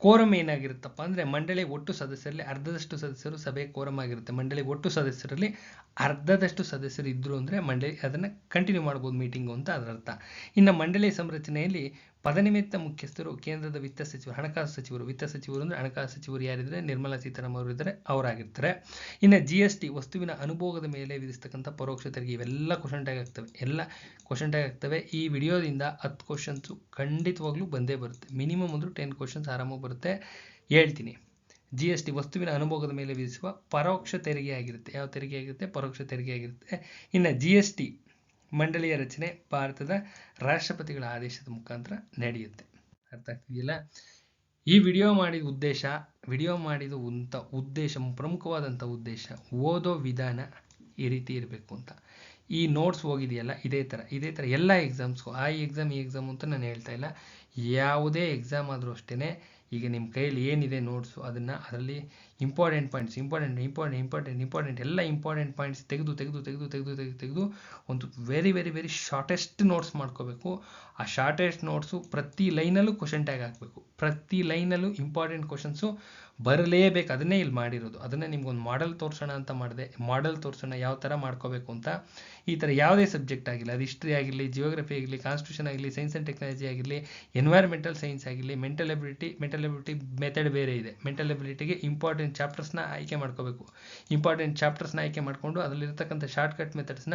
ಕೋರಮ್ ಏನಾಗಿರುತ್ತಪ್ಪ ಅಂದರೆ ಮಂಡಳಿ ಒಟ್ಟು ಸದಸ್ಯರಲ್ಲಿ ಅರ್ಧದಷ್ಟು ಸದಸ್ಯರು ಸಭೆ ಕೋರಮ್ ಆಗಿರುತ್ತೆ. ಮಂಡಳಿ ಒಟ್ಟು ಸದಸ್ಯರಲ್ಲಿ ಅರ್ಧದಷ್ಟು ಸದಸ್ಯರು ಇದ್ದರು ಅಂದರೆ ಮಂಡಳಿ ಅದನ್ನು ಕಂಟಿನ್ಯೂ ಮಾಡ್ಬೋದು ಮೀಟಿಂಗು ಅಂತ ಅದರ ಅರ್ಥ. ಇನ್ನು ಮಂಡಳಿಯ ಸಂರಚನೆಯಲ್ಲಿ ಪದನಿಮಿತ್ತ ಮುಖ್ಯಸ್ಥರು ಕೇಂದ್ರದ ವಿತ್ತ ಸಚಿವರು, ಹಣಕಾಸು ಸಚಿವರು. ವಿತ್ತ ಸಚಿವರು ಅಂದರೆ ಹಣಕಾಸು ಸಚಿವರು ಯಾರಿದ್ರೆ ನಿರ್ಮಲಾ ಸೀತಾರಾಮನ್ ಅವರು ಇದ್ದಾರೆ, ಅವರಾಗಿರ್ತಾರೆ. ಇನ್ನು GST ವಸ್ತುವಿನ ಅನುಭೋಗದ ಮೇಲೆ ವಿಧಿಸ್ತಕ್ಕಂಥ ಪರೋಕ್ಷ ತೆರಿಗೆ. ಇವೆಲ್ಲ ಕ್ವಶನ್ ಟ್ಯಾಗ್ ಆಗ್ತವೆ, ಎಲ್ಲ ಕ್ವಶನ್ ಟ್ಯಾಗ್ ಆಗ್ತವೆ. ಈ ವಿಡಿಯೋದಿಂದ 10 ಕ್ವಶನ್ಸು ಖಂಡಿತವಾಗ್ಲೂ ಬಂದೇ ಬರುತ್ತೆ. ಮಿನಿಮಮ್ ಒಂದು 10 ಕ್ವಶನ್ಸ್ ಆರಾಮಾಗಿ ಬರುತ್ತೆ. ಹೇಳ್ತೀನಿ. GST ವಸ್ತುವಿನ ಅನುಭೋಗದ ಮೇಲೆ ವಿಧಿಸುವ ಪರೋಕ್ಷ ತೆರಿಗೆ ಆಗಿರುತ್ತೆ. ಯಾವ ತೆರಿಗೆ ಆಗಿರುತ್ತೆ? ಪರೋಕ್ಷ ತೆರಿಗೆ ಆಗಿರುತ್ತೆ. ಇನ್ನು GST ಮಂಡಳಿಯ ರಚನೆ ಭಾರತದ ರಾಷ್ಟ್ರಪತಿಗಳ ಆದೇಶದ ಮುಖಾಂತರ ನಡೆಯುತ್ತೆ. ಅರ್ಥ ಆಗ್ತಿದೆಯಲ್ಲ? ಈ ವಿಡಿಯೋ ಮಾಡಿದ ಉದ್ದೇಶ ಪ್ರಮುಖವಾದಂಥ ಉದ್ದೇಶ ಓದೋ ವಿಧಾನ ಈ ರೀತಿ ಇರಬೇಕು ಅಂತ. ಈ ನೋಟ್ಸ್ ಹೋಗಿದೆಯಲ್ಲ, ಇದೇ ಥರ ಎಲ್ಲ ಎಕ್ಸಾಮ್ಸ್ಗೂ, ಈ ಎಕ್ಸಾಮ್ ಅಂತ ನಾನು ಹೇಳ್ತಾ ಇಲ್ಲ. ಯಾವುದೇ ಎಕ್ಸಾಮ್ ಆದರೂ ಅಷ್ಟೇ, ಈಗ ನಿಮ್ಮ ಕೈಯಲ್ಲಿ ಏನಿದೆ ನೋಟ್ಸು ಅದರಲ್ಲಿ ಇಂಪಾರ್ಟೆಂಟ್ ಪಾಯಿಂಟ್ಸ್ ಎಲ್ಲ ಇಂಪಾರ್ಟೆಂಟ್ ಪಾಯಿಂಟ್ಸ್ ತೆಗೆದು ಒಂದು ವೆರಿ ಶಾರ್ಟೆಸ್ಟ್ ನೋಟ್ಸ್ ಮಾಡ್ಕೋಬೇಕು. ಆ ಶಾರ್ಟೆಸ್ಟ್ ನೋಟ್ಸು ಪ್ರತಿ ಲೈನಲ್ಲೂ ಕ್ವಶನ್ ಟ್ಯಾಗ್ ಹಾಕಬೇಕು. ಪ್ರತಿ ಲೈನಲ್ಲೂ ಇಂಪಾರ್ಟೆಂಟ್ ಕ್ವಶನ್ಸು ಬರಲೇಬೇಕು. ಅದನ್ನೇ ಇಲ್ಲಿ ಮಾಡಿರೋದು. ಅದನ್ನೇ ನಿಮ್ಗೊಂದು ಮಾಡೆಲ್ ತೋರಿಸೋಣ ಅಂತ ಮಾಡಿದೆ. ಮಾಡೆಲ್ ತೋರಿಸೋಣ ಯಾವ ಥರ ಮಾಡ್ಕೋಬೇಕು ಅಂತ. ಈ ಥರ ಯಾವುದೇ ಸಬ್ಜೆಕ್ಟ್ ಆಗಿರಲಿ, ಅದು ಹಿಸ್ಟ್ರಿ ಆಗಿರಲಿ, ಜಿಯೋಗ್ರಫಿ ಆಗಿರಲಿ, ಕಾನ್ಸ್ಟಿಟ್ಯೂಷನ್ ಆಗಲಿ, ಸೈನ್ಸ್ ಆ್ಯಂಡ್ ಟೆಕ್ನಾಲಜಿ ಆಗಿರಲಿ, ಎನ್ವೈರ್ಮೆಂಟಲ್ ಸೈನ್ಸ್ ಆಗಿರಲಿ, ಮೆಂಟಲ್ ಎಬಿಲಿಟಿ ಮೆಥಡ್ ಬೇರೆ ಇದೆ. ಮೆಂಟಲ್ ಎಬಿಲಿಟಿಗೆ ಇಂಪಾರ್ಟೆಂಟ್ ಚಾಪ್ಟರ್ಸ್ನ ಆಯ್ಕೆ ಮಾಡ್ಕೋಬೇಕು. ಇಂಪಾರ್ಟೆಂಟ್ ಚಾಪ್ಟರ್ಸ್ನ ಆಯ್ಕೆ ಮಾಡಿಕೊಂಡು ಅದರಲ್ಲಿರ್ತಕ್ಕಂಥ ಶಾರ್ಟ್ಕಟ್ ಮೆಥಡ್ಸ್ನ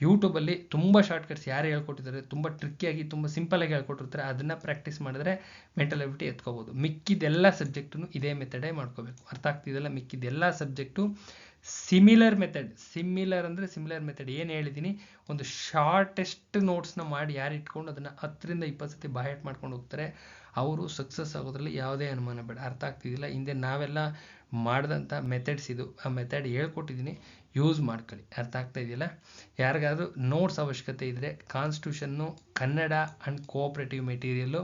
ಯೂಟ್ಯೂಬಲ್ಲಿ ತುಂಬ ಶಾರ್ಟ್ಕಟ್ಸ್ ಯಾರು ಹೇಳ್ಕೊಟ್ಟಿದ್ದಾರೆ, ತುಂಬ ಟ್ರಿಕ್ಕಿಯಾಗಿ, ತುಂಬ ಸಿಂಪಲಾಗಿ ಹೇಳ್ಕೊಟ್ಟಿರ್ತಾರೆ. ಅದನ್ನು ಪ್ರಾಕ್ಟೀಸ್ ಮಾಡಿದ್ರೆ ಮೆಂಟಲ್ ಎಬಿಲಿಟಿ ಎತ್ಕೋಬೋದು. ಮಿಕ್ಕಿದೆಲ್ಲ ಸಬ್ಜೆಕ್ಟು ಇದೇ ಮೆಥಡೇ ಮಾಡ್ಕೋಬೇಕು. ಅರ್ಥ ಆಗ್ತಿದೆಯಲ್ಲ? ಮಿಕ್ಕಿದೆಲ್ಲ ಸಬ್ಜೆಕ್ಟು ಸಿಮಿಲರ್ ಮೆಥಡ್ ಏನು ಹೇಳಿದ್ದೀನಿ, ಒಂದು ಶಾರ್ಟೆಸ್ಟ್ ನೋಟ್ಸ್ನ ಮಾಡಿ ಯಾರು ಇಟ್ಕೊಂಡು ಅದನ್ನು 10ರಿಂದ 20 ಸತಿ ಬಾಯಟ್ ಮಾಡ್ಕೊಂಡು ಹೋಗ್ತಾರೆ, ಅವರು ಸಕ್ಸಸ್ ಆಗೋದ್ರಲ್ಲಿ ಯಾವುದೇ ಅನುಮಾನ ಬೇಡ. ಅರ್ಥ ಆಗ್ತಿದ್ದಿಲ್ಲ? ಹಿಂದೆ ನಾವೆಲ್ಲ ಮಾಡಿದಂಥ ಮೆಥಡ್ಸ್ ಇದು. ಆ ಮೆಥಡ್ ಹೇಳ್ಕೊಟ್ಟಿದ್ದೀನಿ, ಯೂಸ್ ಮಾಡ್ಕೊಳ್ಳಿ. ಅರ್ಥ ಆಗ್ತಾ ಇದೆಯಲ್ಲ? ಯಾರಿಗಾದ್ರೂ ನೋಟ್ಸ್ ಅವಶ್ಯಕತೆ ಇದ್ದರೆ constitution Kannada and cooperative material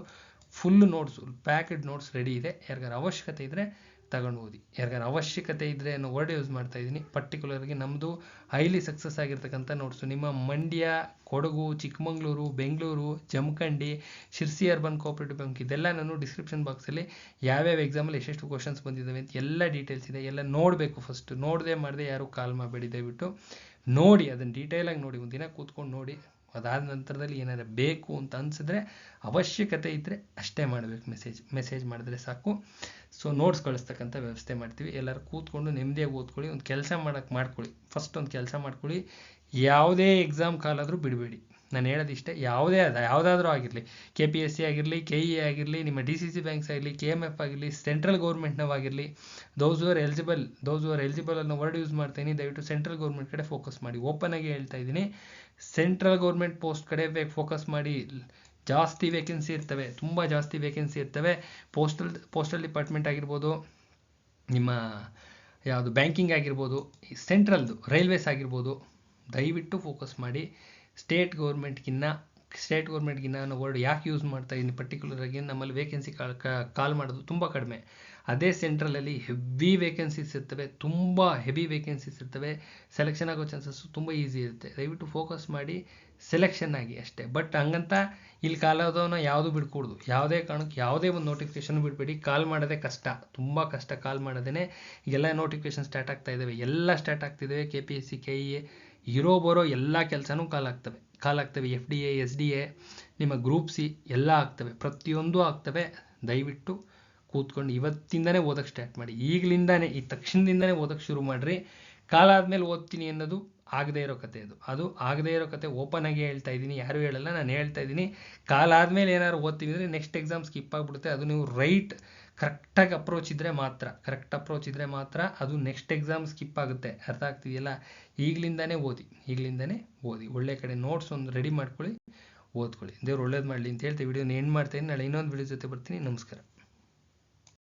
full notes, packed notes ready ಇದೆ. ಯಾರಿಗಾರು ಅವಶ್ಯಕತೆ ಇದ್ದರೆ ತಗೊಂಡು ಓದಿ. ಯಾರಿಗಾರು ಅವಶ್ಯಕತೆ ಇದ್ದರೆ ಅನ್ನೋ ವರ್ಡ್ ಯೂಸ್ ಮಾಡ್ತಾ ಇದ್ದೀನಿ. ಪರ್ಟಿಕ್ಯುಲರ್ಗೆ ನಮ್ಮದು ಹೈಲಿ ಸಕ್ಸಸ್ ಆಗಿರ್ತಕ್ಕಂಥ ನೋಟ್ಸು ನಿಮ್ಮ Mandya, Kodagu, Chikkamagaluru, Bengaluru, Jamkhandi, Sirsi urban cooperative bank, ಇದೆಲ್ಲ ನಾನು ಡಿಸ್ಕ್ರಿಪ್ಷನ್ ಬಾಕ್ಸಲ್ಲಿ ಯಾವ್ಯಾವ ಎಕ್ಸಾಮಲ್ಲಿ ಎಷ್ಟೆಷ್ಟು ಕ್ವಶನ್ಸ್ ಬಂದಿದ್ದಾವೆ ಅಂತ ಎಲ್ಲ ಡೀಟೇಲ್ಸ್ ಇದೆ. ಎಲ್ಲ ನೋಡಬೇಕು. ಫಸ್ಟ್ ನೋಡದೆ ಮಾಡದೆ ಯಾರು ಕಾಲ್ ಮಾಡಬೇಡಿ. ದಯವಿಟ್ಟು ನೋಡಿ, ಅದನ್ನು ಡೀಟೇಲಾಗಿ ನೋಡಿ, ಒಂದು ದಿನ ಕೂತ್ಕೊಂಡು ನೋಡಿ. ಅದಾದ ನಂತರದಲ್ಲಿ ಏನಾದ್ರು ಬೇಕು ಅಂತ ಅನಿಸಿದ್ರೆ, ಅವಶ್ಯಕತೆ ಇದ್ದರೆ ಅಷ್ಟೇ ಮಾಡಬೇಕು. ಮೆಸೇಜ್ ಮಾಡಿದ್ರೆ ಸಾಕು. ಸೊ ನೋಟ್ಸ್ ಕಳಿಸ್ತಕ್ಕಂಥ ವ್ಯವಸ್ಥೆ ಮಾಡ್ತೀವಿ. ಎಲ್ಲರೂ ಕೂತ್ಕೊಂಡು ನೆಮ್ಮದಿಯಾಗಿ ಓದ್ಕೊಳ್ಳಿ. ಒಂದು ಕೆಲಸ ಮಾಡ್ಕೊಳ್ಳಿ. ಫಸ್ಟ್ ಒಂದು ಕೆಲಸ ಮಾಡ್ಕೊಳ್ಳಿ. ಯಾವುದೇ ಎಕ್ಸಾಮ್ ಕಾಲಾದರೂ ಬಿಡಬೇಡಿ. ನಾನು ಹೇಳೋದಿಷ್ಟೇ, ಯಾವುದಾದ್ರೂ ಆಗಿರಲಿ, KPSC ಆಗಿರಲಿ, KE ಆಗಿರಲಿ, ನಿಮ್ಮ DCC ಬ್ಯಾಂಕ್ಸ್ ಆಗಲಿ, KMF ಆಗಿರಲಿ, ಸೆಂಟ್ರಲ್ ಗೌರ್ಮೆಂಟ್ನವಾಗಿರಲಿ, ದೋಸ್ ಆರ್ ಎಲಿಜಿಬಲ್ ಅನ್ನೋ ವರ್ಡ್ ಯೂಸ್ ಮಾಡ್ತೀನಿ. ದಯವಿಟ್ಟು ಸೆಂಟ್ರಲ್ ಗೌರ್ಮೆಂಟ್ ಕಡೆ ಫೋಕಸ್ ಮಾಡಿ. ಓಪನ್ ಆಗಿ ಹೇಳ್ತಾ ಇದ್ದೀನಿ, ಸೆಂಟ್ರಲ್ ಗೌರ್ಮೆಂಟ್ ಪೋಸ್ಟ್ ಕಡೆ ಫೋಕಸ್ ಮಾಡಿ. ಜಾಸ್ತಿ ವೇಕೆನ್ಸಿ ಇರ್ತವೆ, ತುಂಬ ಜಾಸ್ತಿ ವೇಕೆನ್ಸಿ ಇರ್ತವೆ. ಪೋಸ್ಟಲ್ ಡಿಪಾರ್ಟ್ಮೆಂಟ್ ಆಗಿರ್ಬೋದು, ನಿಮ್ಮ ಯಾವುದು ಬ್ಯಾಂಕಿಂಗ್ ಆಗಿರ್ಬೋದು, ಸೆಂಟ್ರಲ್ದು ರೈಲ್ವೇಸ್ ಆಗಿರ್ಬೋದು. ದಯವಿಟ್ಟು ಫೋಕಸ್ ಮಾಡಿ. ಸ್ಟೇಟ್ ಗೌರ್ಮೆಂಟ್ಗಿನ್ನ ಅನ್ನೋ ವರ್ಡ್ ಯಾಕೆ ಯೂಸ್ ಮಾಡ್ತಾ ಇದ್ದೀನಿ ಪರ್ಟಿಕ್ಯುಲರ್ ಆಗಿ, ನಮ್ಮಲ್ಲಿ ವೇಕೆನ್ಸಿ ಕಾಲ್ ಮಾಡೋದು ತುಂಬ ಕಡಿಮೆ. ಅದೇ ಸೆಂಟ್ರಲಲ್ಲಿ ಹೆವಿ ವೇಕೆನ್ಸೀಸ್ ಇರ್ತವೆ, ತುಂಬ ಹೆವಿ ವೇಕೆನ್ಸೀಸ್ ಇರ್ತವೆ. ಸೆಲೆಕ್ಷನ್ ಆಗೋ ಚಾನ್ಸಸ್ಸು ತುಂಬ ಈಸಿ ಇರುತ್ತೆ. ದಯವಿಟ್ಟು ಫೋಕಸ್ ಮಾಡಿ, ಸೆಲೆಕ್ಷನ್ ಆಗಿ ಅಷ್ಟೇ. ಬಟ್ ಹಂಗಂತ ಇಲ್ಲಿ ಕಾಲೋದವನ್ನ ಯಾವುದು ಬಿಡ್ಕೊಡ್ದು. ಯಾವುದೇ ಕಾರಣಕ್ಕೆ ಯಾವುದೇ ಒಂದು ನೋಟಿಫಿಕೇಶನ್ ಬಿಡಬೇಡಿ. ಕಾಲ್ ಮಾಡೋದೇ ಕಷ್ಟ, ತುಂಬ ಕಷ್ಟ ಕಾಲ್ ಮಾಡೋದೇ. ಎಲ್ಲ ನೋಟಿಫಿಕೇಶನ್ ಸ್ಟಾರ್ಟ್ ಆಗ್ತಾ ಆಗ್ತಿದ್ದಾವೆ. KPSC, KE ಬರೋ ಎಲ್ಲ ಕೆಲಸನೂ ಕಾಲ್ ಆಗ್ತವೆ. FDA, SDA, ನಿಮ್ಮ ಗ್ರೂಪ್ C ಎಲ್ಲ ಆಗ್ತವೆ. ಪ್ರತಿಯೊಂದು ಆಗ್ತವೆ. ದಯವಿಟ್ಟು ಕೂತ್ಕೊಂಡು ಇವತ್ತಿಂದನೇ ಓದಕ್ಕೆ ಸ್ಟಾರ್ಟ್ ಮಾಡಿ. ಈಗಲಿಂದಾನೇ, ಈ ತಕ್ಷಣದಿಂದನೇ ಓದಕ್ಕೆ ಶುರು ಮಾಡಿರಿ. ಕಾಲ ಆದಮೇಲೆ ಓದ್ತೀನಿ ಅನ್ನೋದು ಆಗದೇ ಇರೋ ಕತೆ. ಅದು ಆಗದೇ ಇರೋ ಕತೆ. ಓಪನ್ ಆಗಿ ಹೇಳ್ತಾ ಇದ್ದೀನಿ, ಯಾರು ಹೇಳಲ್ಲ, ನಾನು ಹೇಳ್ತಾ ಇದ್ದೀನಿ. ಕಾಲ ಆದಮೇಲೆ ಏನಾದ್ರು ಓದ್ತೀವಿ ಅಂದರೆ ನೆಕ್ಸ್ಟ್ ಎಕ್ಸಾಮ್ ಸ್ಕಿಪ್ ಆಗಿಬಿಡುತ್ತೆ. ಅದು ನೀವು ಕರೆಕ್ಟಾಗಿ ಅಪ್ರೋಚ್ ಇದ್ದರೆ ಮಾತ್ರ ಅದು ನೆಕ್ಸ್ಟ್ ಎಕ್ಸಾಮ್ ಸ್ಕಿಪ್ ಆಗುತ್ತೆ. ಅರ್ಥ ಆಗ್ತಿದೆಯಲ್ಲ? ಈಗಲಿಂದಾನೇ ಓದಿ. ಒಳ್ಳೆ ಕಡೆ ನೋಟ್ಸ್ ಒಂದು ರೆಡಿ ಮಾಡ್ಕೊಳ್ಳಿ, ಓದ್ಕೊಳ್ಳಿ. ದೇವ್ರು ಒಳ್ಳೇದು ಮಾಡಲಿ ಅಂತ ಹೇಳ್ತೀವಿ. ವಿಡಿಯೋನ ಎಂಡ್ ಮಾಡ್ತೀನಿ. ನಾಳೆ ಇನ್ನೊಂದು ವಿಡಿಯೋ ಜೊತೆ ಬರ್ತೀನಿ. ನಮಸ್ಕಾರ.